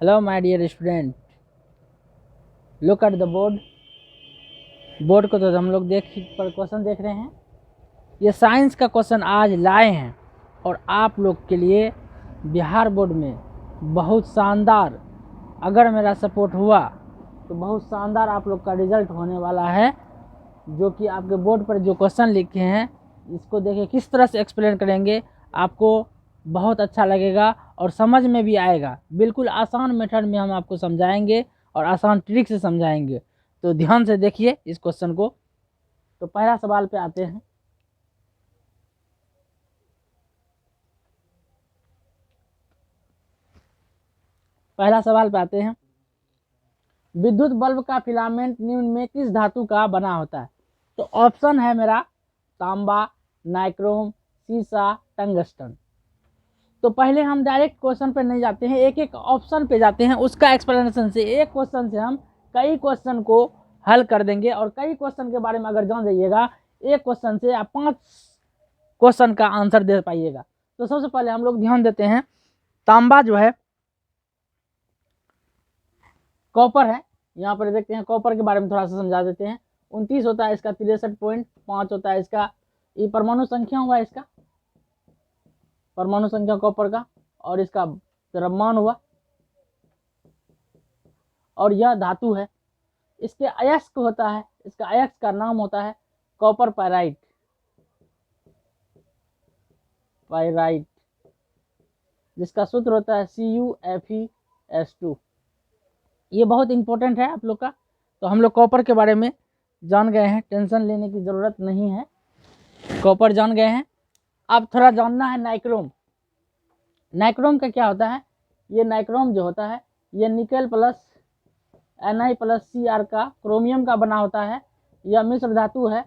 Hello my dear student, look at the board. Board को तो हम लोग पर क्वेश्चन देख रहे हैं। ये साइंस का क्वेश्चन आज लाए हैं और आप लोग के लिए बिहार बोर्ड में बहुत शानदार, अगर मेरा सपोर्ट हुआ तो बहुत शानदार आप लोग का रिजल्ट होने वाला है। जो कि आपके बोर्ड पर जो क्वेश्चन लिखे हैं इसको देखिए किस तरह से एक्सप्लेन करेंगे, आपको बहुत अच्छा लगेगा और समझ में भी आएगा। बिल्कुल आसान मेथड में हम आपको समझाएंगे और आसान ट्रिक से समझाएंगे, तो ध्यान से देखिए इस क्वेश्चन को। तो पहला सवाल पे आते हैं। पहला सवाल पे आते हैं, विद्युत बल्ब का फिलामेंट निम्न में किस धातु का बना होता है? तो ऑप्शन है मेरा तांबा, नाइक्रोम, सीसा, टंगस्टन। तो पहले हम डायरेक्ट क्वेश्चन पे नहीं जाते हैं, एक एक ऑप्शन पे जाते हैं। उसका एक्सप्लेनेशन से एक क्वेश्चन से हम कई क्वेश्चन को हल कर देंगे और कई क्वेश्चन के बारे में अगर जान जाइएगा, एक क्वेश्चन से आप 5 क्वेश्चन का आंसर दे पाइएगा। तो सबसे पहले हम लोग ध्यान देते हैं, तांबा जो है कॉपर है। यहाँ पर देखते हैं कॉपर के बारे में थोड़ा सा समझा देते हैं। 29 होता है इसका, 63.5 होता है इसका। ये परमाणु संख्या हुआ इसका, परमाणु संख्या कॉपर का, और इसका द्रव्यमान हुआ, और यह धातु है। इसके अयस्क होता है, इसका अयस्क का नाम होता है कॉपर पाइराइट। पाइराइट जिसका सूत्र होता है CuFeS2। ये बहुत इंपॉर्टेंट है आप लोग का। तो हम लोग कॉपर के बारे में जान गए हैं, टेंशन लेने की जरूरत नहीं है, कॉपर जान गए हैं। अब थोड़ा जानना है नाइक्रोम। नाइक्रोम का क्या होता है? ये नाइक्रोम जो होता है ये निकेल प्लस Na+Cr का क्रोमियम का बना होता है। यह मिश्र धातु है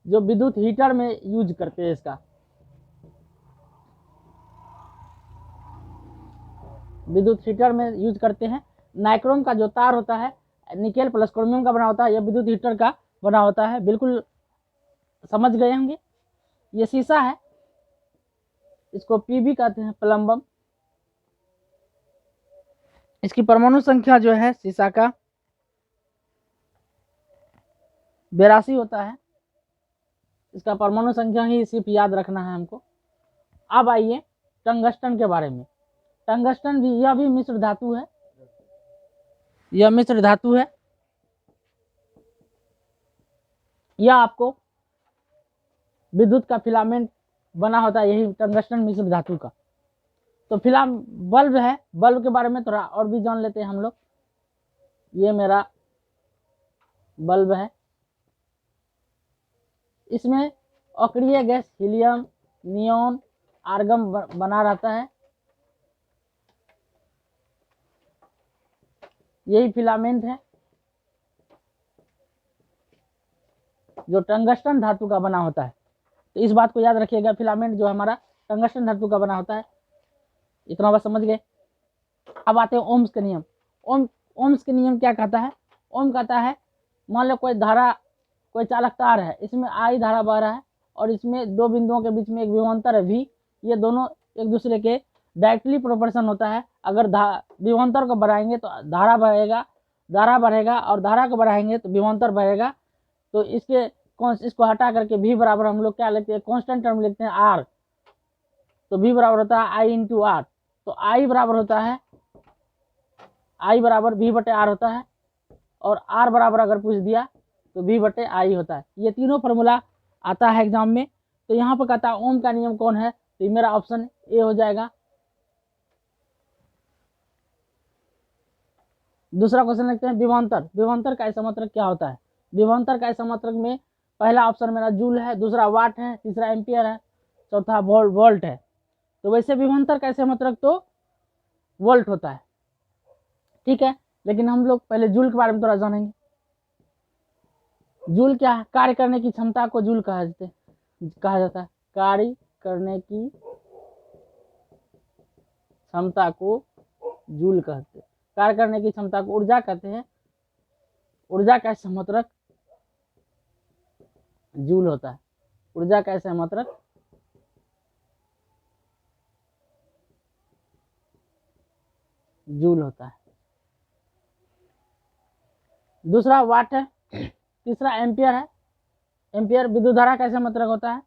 जो विद्युत हीटर में यूज करते हैं। इसका विद्युत हीटर में यूज करते हैं। नाइक्रोम का जो तार होता है निकेल प्लस क्रोमियम का बना होता है, यह विद्युत हीटर का बना होता है। बिल्कुल समझ गए होंगे। ये शीशा है, इसको पीबी कहते हैं, प्लम्बम। इसकी परमाणु संख्या जो है शीशा का 82 होता है। इसका परमाणु संख्या ही सिर्फ याद रखना है हमको। अब आइए टंगस्टन के बारे में। टंगस्टन भी, यह भी मिश्र धातु है, यह मिश्र धातु है। यह आपको विद्युत का फिलामेंट बना होता है, यही टंगस्टन मिश्र धातु का। तो बल्ब है, बल्ब के बारे में थोड़ा और भी जान लेते हैं हम लोग। ये मेरा बल्ब है, इसमें अक्रिय गैस हीलियम, नियोन, आर्गन बना रहता है। यही फिलामेंट है जो टंगस्टन धातु का बना होता है। तो इस बात को याद रखिएगा, फिलामेंट जो हमारा टंगस्टन धातु का बना होता है। इतना बात समझ गए। अब आते हैं ओम्स के नियम। ओम्स के नियम क्या कहता है? ओम कहता है, मान लो कोई धारा, कोई चालक तार है, इसमें आई धारा बह रहा है और इसमें दो बिंदुओं के बीच में एक विभवांतर है V। ये दोनों एक दूसरे के डायरेक्टली प्रोपोर्शन होता है। अगर विभवांतर को बढ़ाएंगे तो धारा बढ़ेगा और धारा को बढ़ाएंगे तो विभवांतर बढ़ेगा। तो इसको हटा करके V बराबर हम लोग क्या लिखते हैं, कॉन्स्टेंट टर्म लिखते हैं R। तो V बराबर होता है I इंटू R। तो I बराबर होता है, I बराबर V/R होता है, और R बराबर अगर पूछ दिया तो V/I होता है। ये तीनों फार्मूला आता है एग्जाम में। तो यहाँ पर कहता है ओम का नियम कौन है? तो ये मेरा ऑप्शन ए हो जाएगा। दूसरा क्वेश्चन लिखते हैं विभवांतर। विभवांतर का सममात्रक क्या होता है? विभवांतर का सममात्रक में पहला ऑप्शन मेरा जूल है, दूसरा वाट है, तीसरा एम्पियर है, चौथा वोल्ट है। तो वैसे विभवांतर का सममात्रक तो वोल्ट होता है, ठीक है। लेकिन हम लोग पहले जूल के बारे में थोड़ा जानेंगे। जूल क्या है? कार्य करने की क्षमता को जूल कहा जाता है। कार्य करने की क्षमता को जूल कहते हैं। कार्य करने की क्षमता को ऊर्जा कहते हैं। ऊर्जा का सममात्रक जूल होता है। ऊर्जा का सममात्रक जूल होता है। दूसरा वाट है, तीसरा एम्पियर है। एम्पियर विद्युत धारा का ऐसा मतलब होता है,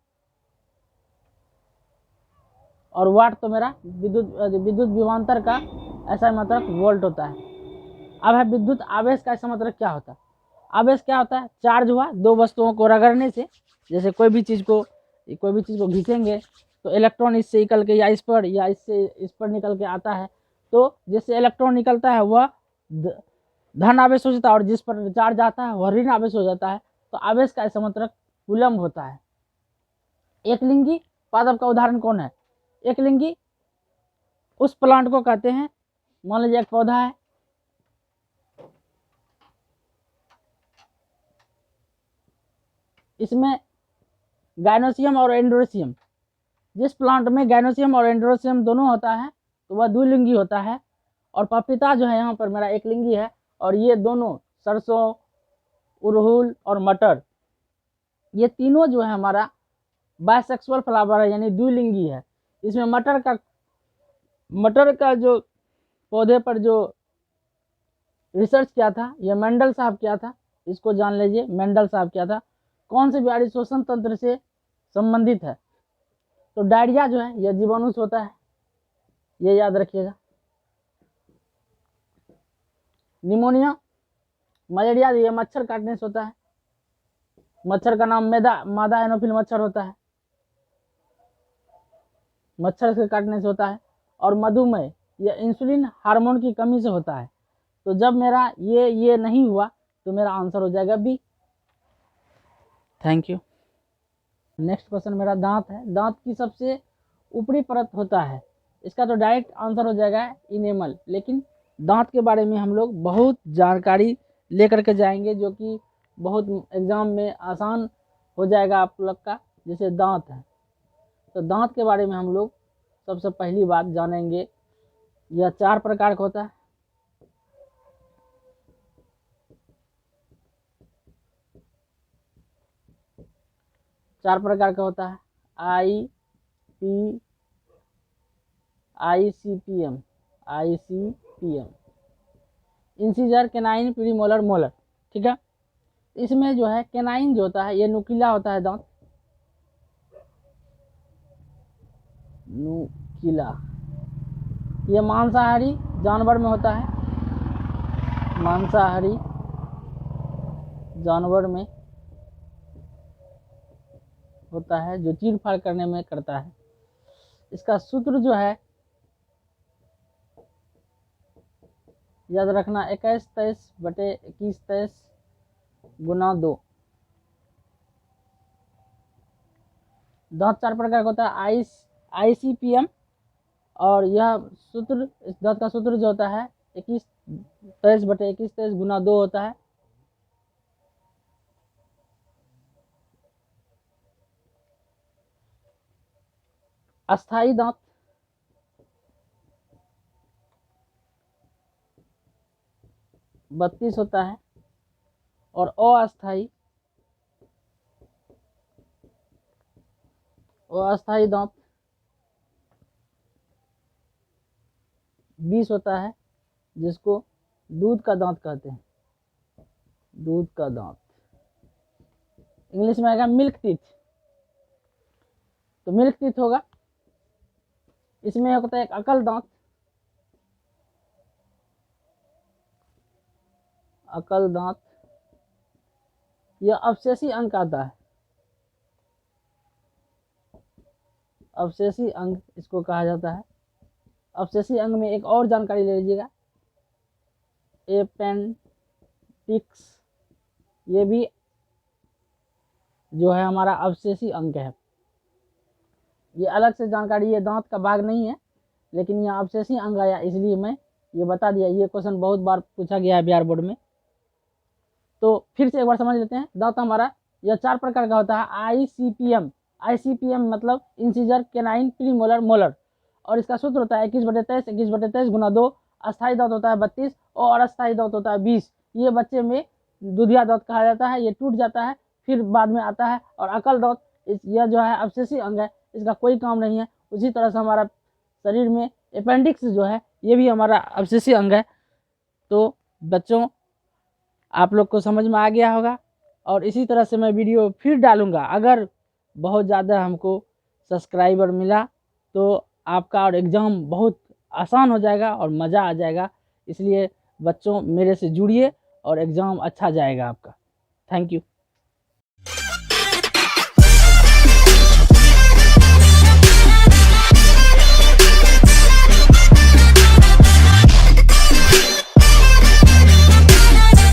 और वाट तो मेरा विद्युत विभवांतर का ऐसा मतलब वोल्ट होता है। अब है विद्युत आवेश का ऐसा मतलब क्या होता है। आवेश क्या होता है, चार्ज हुआ दो वस्तुओं को रगड़ने से, जैसे कोई भी चीज़ को खींचेंगे तो इलेक्ट्रॉन इससे निकल के या इस पर निकल के आता है, तो जिससे इलेक्ट्रॉन निकलता है वह धन आवेश हो जाता है, और जिस पर चार्ज आता है वह ऋण आवेश हो जाता है। तो आवेश का ऐसा मतलब कूलम्ब होता है। एकलिंगी पादप का उदाहरण कौन है। एकलिंगी उस प्लांट को कहते हैं, मान लीजिए एक पौधा है, इसमें गायनोसियम और एंड्रोसियम, जिस प्लांट में गायनोसियम और एंड्रोसियम दोनों होता है तो वह द्विलिंगी होता है। और पपीता जो है यहाँ पर मेरा एकलिंगी है, और ये दोनों सरसों, उड़हुल और मटर, ये तीनों जो है हमारा बायसेक्सुअल फ्लावर है, यानी द्विलिंगी है। इसमें मटर का जो पौधे पर जो रिसर्च किया था ये मेंडल साहब किया था, इसको जान लीजिए, मेंडल साहब किया था। कौन से बीमारी श्वसन तंत्र से संबंधित है, तो डायरिया जो है यह जीवाणु से होता है, ये याद रखिएगा। निमोनिया, मलेरिया ये मच्छर काटने से होता है, मच्छर का नाम मादा एनोफिल मच्छर होता है, मच्छर से काटने से होता है। और मधुमेह यह इंसुलिन हार्मोन की कमी से होता है। तो जब मेरा ये नहीं हुआ तो मेरा आंसर हो जाएगा B. Thank you. Next question मेरा दांत है। दांत की सबसे ऊपरी परत होता है, इसका तो डायरेक्ट आंसर हो जाएगा इनेमल, लेकिन दांत के बारे में हम लोग बहुत जानकारी लेकर के जाएंगे, जो कि बहुत एग्जाम में आसान हो जाएगा आप लोग का। जैसे दांत है, तो दांत के बारे में हम लोग सबसे पहली बात जानेंगे, यह 4 प्रकार का होता है। चार प्रकार का होता है, ICPM, incisor, canine, premolar, molar. ठीक है, इसमें जो है केनाइन जो होता है ये नुकीला होता है दांत, नुकीला। ये मांसाहारी जानवर में होता है, मांसाहारी जानवर में होता है, जो चीर फाड़ करने में करता है। इसका सूत्र जो है याद रखना, 21-23/21 गुना 2। दांत 4 प्रकार का होता है, ICPM, और यह सूत्र, इस दांत का सूत्र जो होता है 21-23/21 गुना 2 होता है। अस्थाई दांत, बत्तीस होता है, और अस्थाई दांत 20 होता है, जिसको दूध का दांत कहते हैं, दूध का दांत। इंग्लिश में आएगा मिल्क टीथ। तो मिल्क टीथ होगा। इसमें होता है एक अकल दांत, अकल दांत, यह अवशेषी अंग आता है, अवशेषी अंग इसको कहा जाता है। अवशेषी अंग में एक और जानकारी ले लीजिएगा, एपेंडिक्स, ये भी जो है हमारा अवशेषी अंग है। ये अलग से जानकारी, ये दांत का भाग नहीं है, लेकिन यह अवशेषी अंग आया इसलिए मैं ये बता दिया। ये क्वेश्चन बहुत बार पूछा गया है बिहार बोर्ड में। तो फिर से एक बार समझ लेते हैं। दांत हमारा यह 4 प्रकार का होता है, ICPM मतलब इंसीजर, केनाइन, प्रीमोलर, मोलर, और इसका सूत्र होता है 21/23 गुना 2। अस्थाई दांत होता है 32, और अस्थाई दांत होता है 20। ये बच्चे में दुधिया दांत कहा जाता है, ये टूट जाता है फिर बाद में आता है। और अकल दांत, यह जो है अवशेषी अंग है, इसका कोई काम नहीं है। उसी तरह से हमारा शरीर में अपेंडिक्स जो है ये भी हमारा अवशेषी अंग है। तो बच्चों, आप लोग को समझ में आ गया होगा। और इसी तरह से मैं वीडियो फिर डालूँगा। अगर बहुत ज़्यादा हमको सब्सक्राइबर मिला तो आपका और एग्ज़ाम बहुत आसान हो जाएगा और मज़ा आ जाएगा। इसलिए बच्चों मेरे से जुड़िए और एग्ज़ाम अच्छा जाएगा आपका। Thank you.